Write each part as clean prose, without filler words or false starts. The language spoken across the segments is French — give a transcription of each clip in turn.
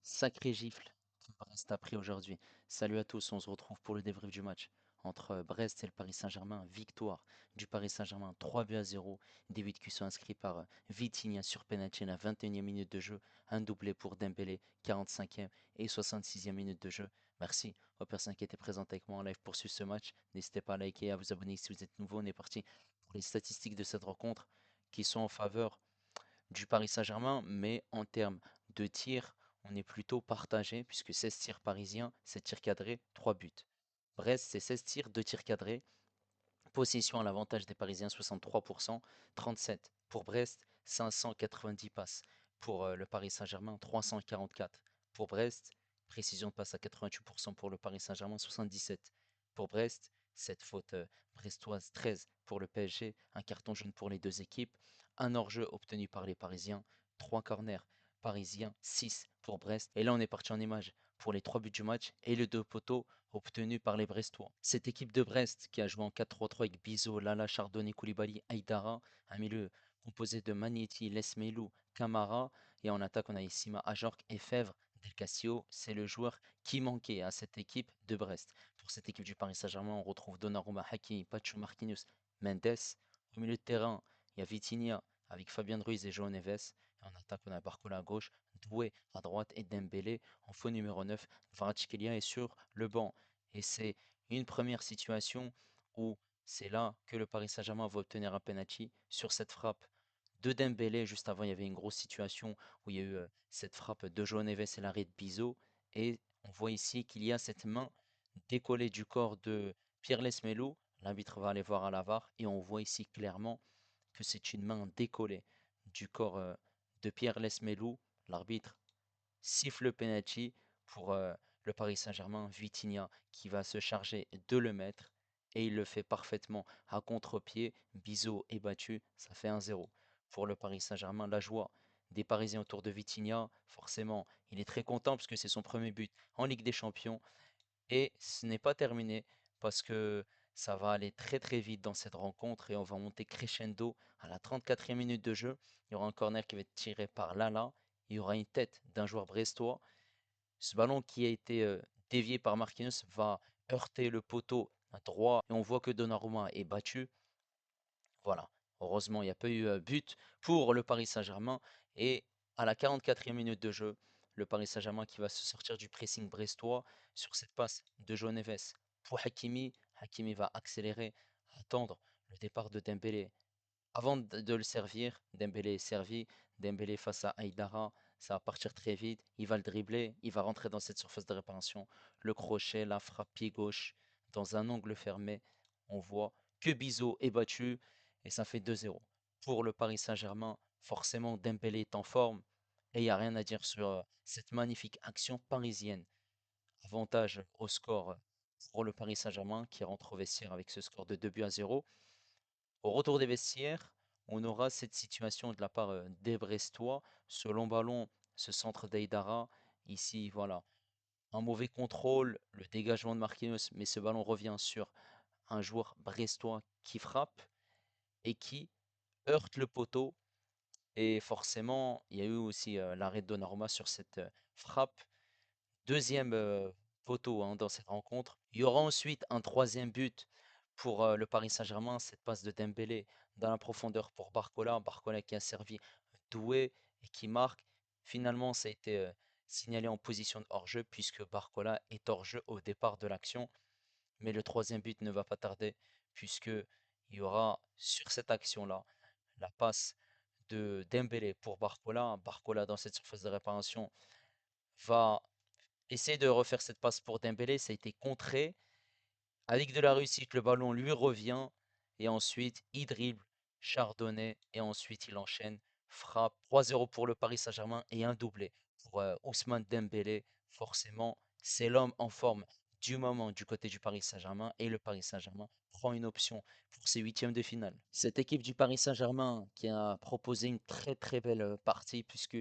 Sacré gifle que Brest a pris aujourd'hui. Salut à tous, on se retrouve pour le débrief du match entre Brest et le Paris Saint-Germain. Victoire du Paris Saint-Germain 3 buts à 0. Des buts qui sont inscrits par Vitinha sur penalty à la 21e minute de jeu. Un doublé pour Dembélé, 45e et 66e minute de jeu. Merci aux personnes qui étaient présentes avec moi en live pour suivre ce match. N'hésitez pas à liker et à vous abonner si vous êtes nouveau. On est parti pour les statistiques de cette rencontre qui sont en faveur du Paris Saint-Germain, mais en termes de tirs, on est plutôt partagé, puisque 16 tirs parisiens, 7 tirs cadrés, 3 buts. Brest, c'est 16 tirs, 2 tirs cadrés. Possession à l'avantage des Parisiens, 63%, 37 pour Brest, 590 passes. Pour le Paris Saint-Germain, 344. Pour Brest, précision de passe à 88% pour le Paris Saint-Germain, 77. Pour Brest, cette faute brestoise, 13 pour le PSG, un carton jaune pour les deux équipes, un hors-jeu obtenu par les Parisiens, 3 corners parisiens, 6 pour Brest. Et là, on est parti en image pour les 3 buts du match et le 2 poteaux obtenu par les Brestois. Cette équipe de Brest qui a joué en 4-3-3 avec Bizot, Lala, Chardonnay, Koulibaly, Aïdara, un milieu composé de Magnetti, Lesmelou, Camara, et en attaque on a Issima, Ajorc et Fèvre. Del Castillo, c'est le joueur qui manquait à cette équipe de Brest. Pour cette équipe du Paris Saint-Germain, on retrouve Donnarumma, Hakimi, Pacho, Marquinhos, Mendes. Au milieu de terrain, il y a Vitinha avec Fabien Ruiz et João Neves. Et en attaque, on a Barcola à gauche, Doué à droite et Dembélé en faux numéro 9. Kvaratskhelia est sur le banc. Et c'est une première situation où c'est là que le Paris Saint-Germain va obtenir un penalty sur cette frappe de Dembélé. Juste avant, il y avait une grosse situation où il y a eu cette frappe de João Neves et l'arrêt de Bizot. Et on voit ici qu'il y a cette main décollée du corps de Pierre Lesmelou. L'arbitre va aller voir à la VAR et on voit ici clairement que c'est une main décollée du corps de Pierre Lesmelou. L'arbitre siffle le penalty pour le Paris Saint-Germain. Vitinha qui va se charger de le mettre et il le fait parfaitement à contre-pied. Bizot est battu, ça fait 1-0 pour le Paris Saint-Germain. La joie des Parisiens autour de Vitinha, forcément, il est très content parce que c'est son premier but en Ligue des Champions. Et ce n'est pas terminé parce que ça va aller très très vite dans cette rencontre et on va monter crescendo à la 34e minute de jeu. Il y aura un corner qui va être tiré par Lala. Il y aura une tête d'un joueur brestois. Ce ballon qui a été dévié par Marquinhos va heurter le poteau à droit et on voit que Donnarumma est battu. Voilà. Heureusement, il n'y a pas eu but pour le Paris Saint-Germain. Et à la 44e minute de jeu, le Paris Saint-Germain qui va se sortir du pressing brestois sur cette passe de João Neves pour Hakimi. Hakimi va accélérer, attendre le départ de Dembélé. Avant de le servir, Dembélé est servi. Dembélé face à Aïdara, ça va partir très vite. Il va le dribbler, il va rentrer dans cette surface de réparation. Le crochet, la frappe pied gauche dans un angle fermé. On voit que Bizot est battu et ça fait 2-0. Pour le Paris Saint-Germain, forcément Dembélé est en forme et il n'y a rien à dire sur cette magnifique action parisienne. Avantage au score pour le Paris Saint-Germain qui rentre au vestiaire avec ce score de 2 buts à 0. Au retour des vestiaires, on aura cette situation de la part des Brestois. Ce long ballon, ce centre d'Aïdara. Ici, voilà, un mauvais contrôle, le dégagement de Marquinhos, mais ce ballon revient sur un joueur brestois qui frappe et qui heurte le poteau. Et forcément, il y a eu aussi l'arrêt de Donnarumma sur cette frappe. Deuxième poteau hein, dans cette rencontre. Il y aura ensuite un troisième but pour le Paris Saint-Germain, cette passe de Dembélé dans la profondeur pour Barcola. Barcola qui a servi Doué et qui marque. Finalement, ça a été signalé en position de hors-jeu puisque Barcola est hors-jeu au départ de l'action. Mais le troisième but ne va pas tarder puisque il y aura sur cette action-là la passe de Dembélé pour Barcola. Barcola dans cette surface de réparation va essayer de refaire cette passe pour Dembélé. Ça a été contré. Avec de la réussite, le ballon lui revient. Et ensuite, il dribble Chardonnay. Et ensuite, il enchaîne. Frappe 3-0 pour le Paris Saint-Germain et un doublé pour Ousmane Dembélé. Forcément, c'est l'homme en forme du moment du côté du Paris Saint-Germain. Et le Paris Saint-Germain prend une option pour ses huitièmes de finale. Cette équipe du Paris Saint-Germain qui a proposé une très très belle partie puisque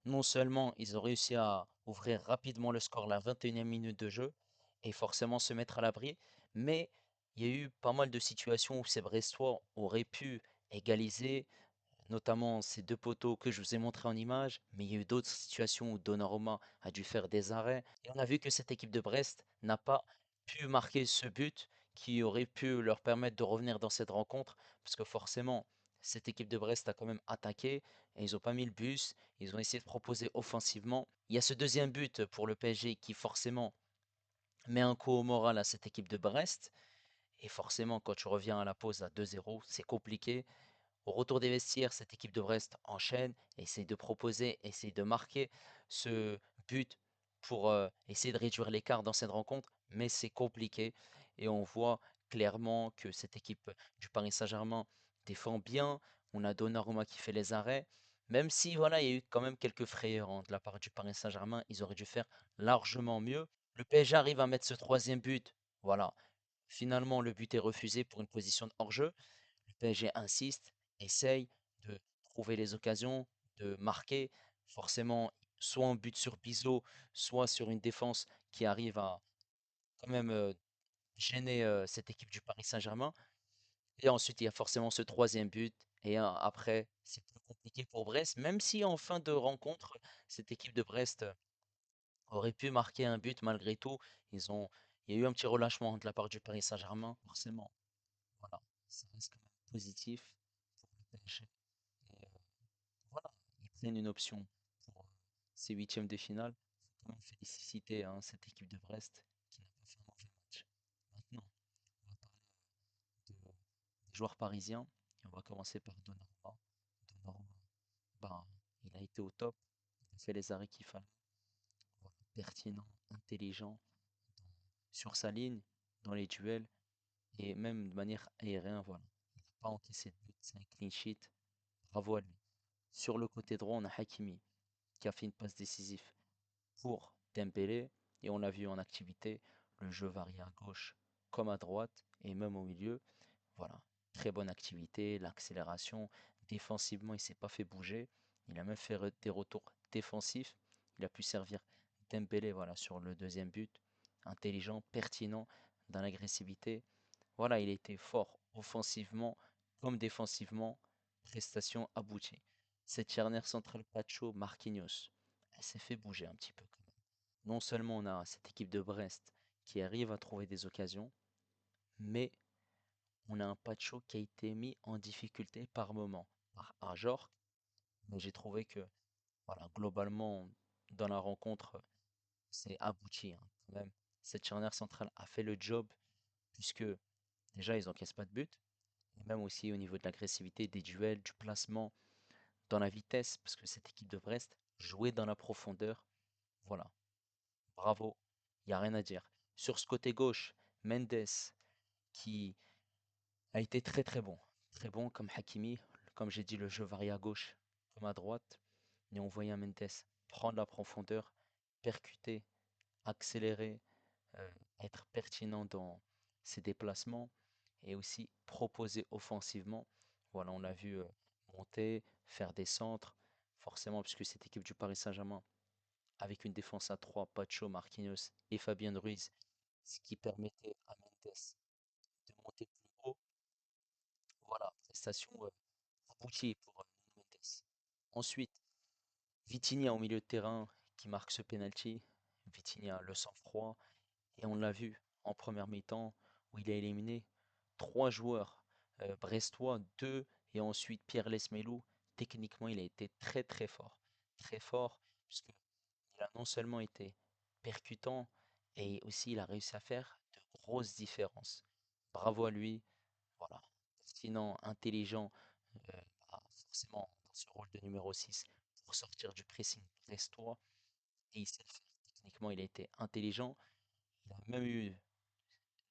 non seulement ils ont réussi à ouvrir rapidement le score à la 21e minute de jeu et forcément se mettre à l'abri, mais il y a eu pas mal de situations où ces Brestois auraient pu égaliser, notamment ces deux poteaux que je vous ai montrés en image, mais il y a eu d'autres situations où Donnarumma a dû faire des arrêts. Et on a vu que cette équipe de Brest n'a pas pu marquer ce but qui aurait pu leur permettre de revenir dans cette rencontre, parce que forcément, cette équipe de Brest a quand même attaqué et ils n'ont pas mis le bus, ils ont essayé de proposer offensivement. Il y a ce deuxième but pour le PSG qui forcément met un coup au moral à cette équipe de Brest. Et forcément, quand tu reviens à la pause à 2-0, c'est compliqué. Au retour des vestiaires, cette équipe de Brest enchaîne, essaye de proposer, essaye de marquer ce but pour essayer de réduire l'écart dans cette rencontre, mais c'est compliqué. Et on voit clairement que cette équipe du Paris Saint-Germain défend bien. On a Donnarumma qui fait les arrêts. Même si voilà, il y a eu quand même quelques frayeurs de la part du Paris Saint-Germain, ils auraient dû faire largement mieux. Le PSG arrive à mettre ce troisième but. Voilà. Finalement, le but est refusé pour une position de hors-jeu. Le PSG insiste, essaye de trouver les occasions, de marquer. Forcément, soit un but sur Bizot, soit sur une défense qui arrive à quand même gêner cette équipe du Paris Saint-Germain. Et ensuite, il y a forcément ce troisième but. Et après, c'est plus compliqué pour Brest, même si en fin de rencontre, cette équipe de Brest aurait pu marquer un but malgré tout. Il y a eu un petit relâchement de la part du Paris Saint-Germain, forcément. Voilà, ça reste quand même positif pour le PSG. Et voilà, ils prennent une option pour ces huitièmes de finale. Il faut quand même féliciter hein, cette équipe de Brest qui n'a pas fait un mauvais match. Maintenant, on va parler des joueurs parisiens. Et on va commencer par Donnarumma. Donnarumma, ben, il a été au top. Il a fait les arrêts qu'il fallait. Voilà, pertinent, intelligent sur sa ligne, dans les duels et même de manière aérienne. Voilà. Il n'a pas encaissé de but, c'est un clean sheet. Bravo à lui. Sur le côté droit, on a Hakimi qui a fait une passe décisive pour Dembélé et on l'a vu en activité. Le jeu varie à gauche comme à droite et même au milieu. Voilà, très bonne activité, l'accélération. Défensivement, il ne s'est pas fait bouger. Il a même fait des retours défensifs. Il a pu servir Dembélé voilà, sur le deuxième but. Intelligent, pertinent dans l'agressivité. Voilà, il était fort offensivement comme défensivement. Prestation aboutie. Cette charnière centrale Pacho Marquinhos, elle s'est fait bouger un petit peu quand même. Non seulement on a cette équipe de Brest qui arrive à trouver des occasions, mais on a un Pacho qui a été mis en difficulté par moment par Ajor. Mais j'ai trouvé que voilà, globalement, dans la rencontre, c'est abouti hein, quand même. Cette charnière centrale a fait le job puisque déjà ils n'encaissent pas de but. Et même aussi au niveau de l'agressivité, des duels, du placement, dans la vitesse, parce que cette équipe de Brest jouait dans la profondeur. Voilà, bravo, il n'y a rien à dire. Sur ce côté gauche, Mendes, qui a été très très bon. Très bon comme Hakimi. Comme j'ai dit, le jeu varie à gauche comme à droite. Et on voyait un Mendes prendre la profondeur, percuter, accélérer, euh, être pertinent dans ses déplacements et aussi proposer offensivement. Voilà, on l'a vu monter, faire des centres, forcément, puisque cette équipe du Paris Saint-Germain, avec une défense à 3 Pacho, Marquinhos et Fabien Ruiz, ce qui permettait à Mendes de monter plus haut. Voilà, prestation aboutie pour Mendes. Ensuite, Vitinha au milieu de terrain qui marque ce penalty. Vitinha le sang-froid, et on l'a vu en première mi-temps où il a éliminé trois joueurs brestois, deux, et ensuite Pierre Lesmelou. Techniquement, il a été très très fort. Très fort, puisqu'il a non seulement été percutant, et aussi il a réussi à faire de grosses différences. Bravo à lui, voilà. Pertinent, intelligent, forcément dans ce rôle de numéro 6 pour sortir du pressing brestois, et il sait le faire. Techniquement, il a été intelligent. Il a même eu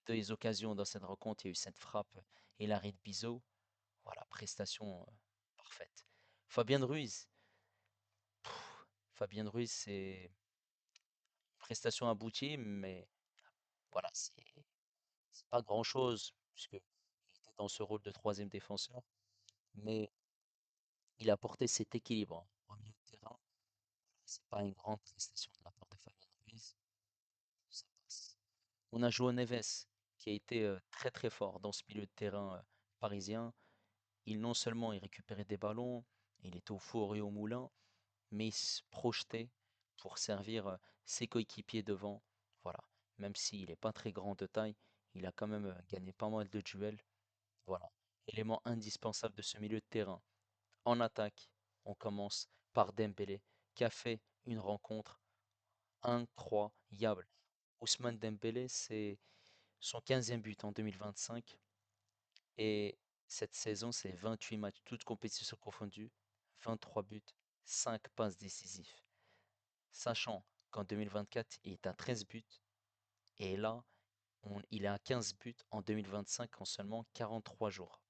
des occasions dans cette rencontre. Il y a eu cette frappe et l'arrêt de Bizot. Voilà, prestation parfaite. Fabien Ruiz. Fabien Ruiz, c'est prestation aboutie, mais voilà, c'est pas grand-chose, puisque il était dans ce rôle de troisième défenseur. Mais il a apporté cet équilibre au milieu de terrain. C'est pas une grande prestation de la part de Fabien Ruiz. Ça passe. On a João Neves, qui a été très très fort dans ce milieu de terrain parisien. non seulement il récupérait des ballons, il était au four et au moulin, mais il se projetait pour servir ses coéquipiers devant. Voilà. Même s'il n'est pas très grand de taille, il a quand même gagné pas mal de duels. Voilà. Élément indispensable de ce milieu de terrain. En attaque, on commence par Dembélé, qui a fait une rencontre incroyable. Ousmane Dembélé, c'est son 15e but en 2025 et cette saison, c'est 28 matchs, toutes compétitions confondues, 23 buts, 5 passes décisives. Sachant qu'en 2024, il est à 13 buts et là, il est à 15 buts en 2025 en seulement 43 jours.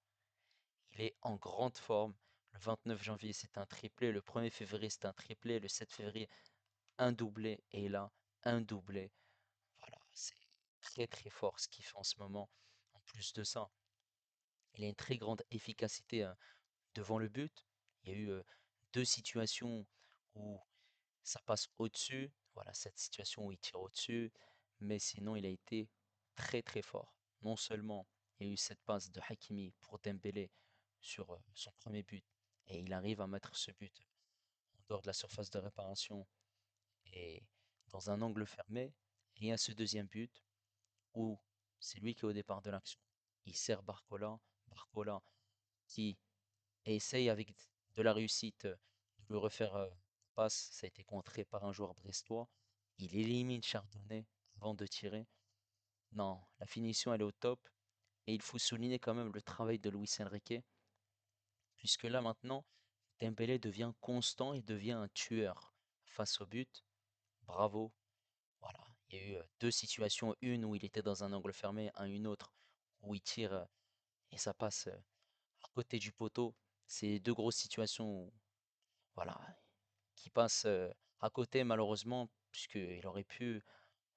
Il est en grande forme. Le 29 janvier, c'est un triplé. Le 1er février, c'est un triplé. Le 7 février, un doublé. Et là, un doublé. Voilà, c'est très très fort ce qu'il fait en ce moment. En plus de ça, il a une très grande efficacité devant le but. Il y a eu deux situations où ça passe au-dessus. Voilà, cette situation où il tire au-dessus. Mais sinon, il a été très très fort. Non seulement il y a eu cette passe de Hakimi pour Dembélé sur son premier but, et il arrive à mettre ce but en dehors de la surface de réparation et dans un angle fermé. Et il y a ce deuxième but où c'est lui qui est au départ de l'action. Il sert Barcola, Barcola qui essaye avec de la réussite de lui refaire passe. Ça a été contré par un joueur brestois. Il élimine Chardonnay avant de tirer. Non, la finition elle est au top. Et il faut souligner quand même le travail de Luis Enrique, puisque là maintenant, Dembélé devient constant et devient un tueur face au but. Bravo. Voilà. Il y a eu deux situations, une où il était dans un angle fermé, une autre où il tire et ça passe à côté du poteau. C'est deux grosses situations voilà, qui passent à côté malheureusement, puisqu'il aurait pu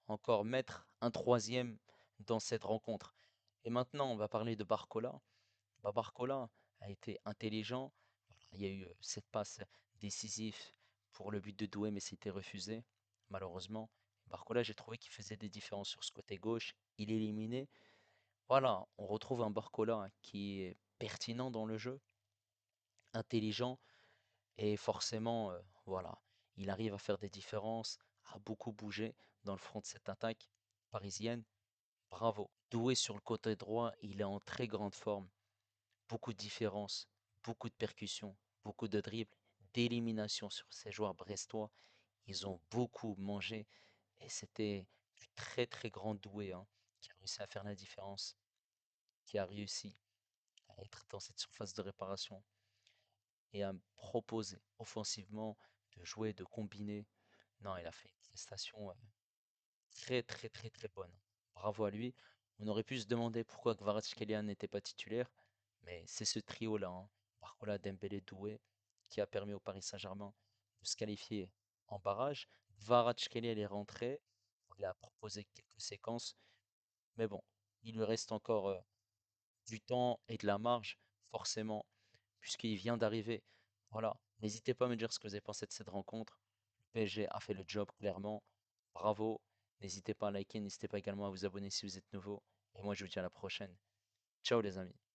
encore mettre un troisième dans cette rencontre. Et maintenant, on va parler de Barcola. Bah, Barcola a été intelligent. Voilà, il y a eu cette passe décisive pour le but de Doué, mais c'était refusé, malheureusement. Barcola, j'ai trouvé qu'il faisait des différences sur ce côté gauche. Il est éliminé. Voilà, on retrouve un Barcola qui est pertinent dans le jeu, intelligent, et forcément, voilà, il arrive à faire des différences, à beaucoup bouger dans le front de cette attaque parisienne. Bravo. Doué sur le côté droit, il est en très grande forme. Beaucoup de différences, beaucoup de percussions, beaucoup de dribbles, d'élimination sur ces joueurs brestois. Ils ont beaucoup mangé et c'était du très très grand Doué hein, qui a réussi à faire la différence, qui a réussi à être dans cette surface de réparation et à me proposer offensivement de jouer, de combiner. Non, il a fait une prestation très très très très bonne. Bravo à lui. On aurait pu se demander pourquoi Kvaratskhelia n'était pas titulaire, mais c'est ce trio-là, hein, Barcola, Dembélé, Doué, qui a permis au Paris Saint-Germain de se qualifier en barrage. Kvaratskhelia il est rentré, il a proposé quelques séquences, mais bon, il lui reste encore du temps et de la marge, forcément, puisqu'il vient d'arriver. Voilà, n'hésitez pas à me dire ce que vous avez pensé de cette rencontre. Le PSG a fait le job clairement. Bravo. N'hésitez pas à liker, n'hésitez pas également à vous abonner si vous êtes nouveau. Et moi, je vous dis à la prochaine. Ciao les amis.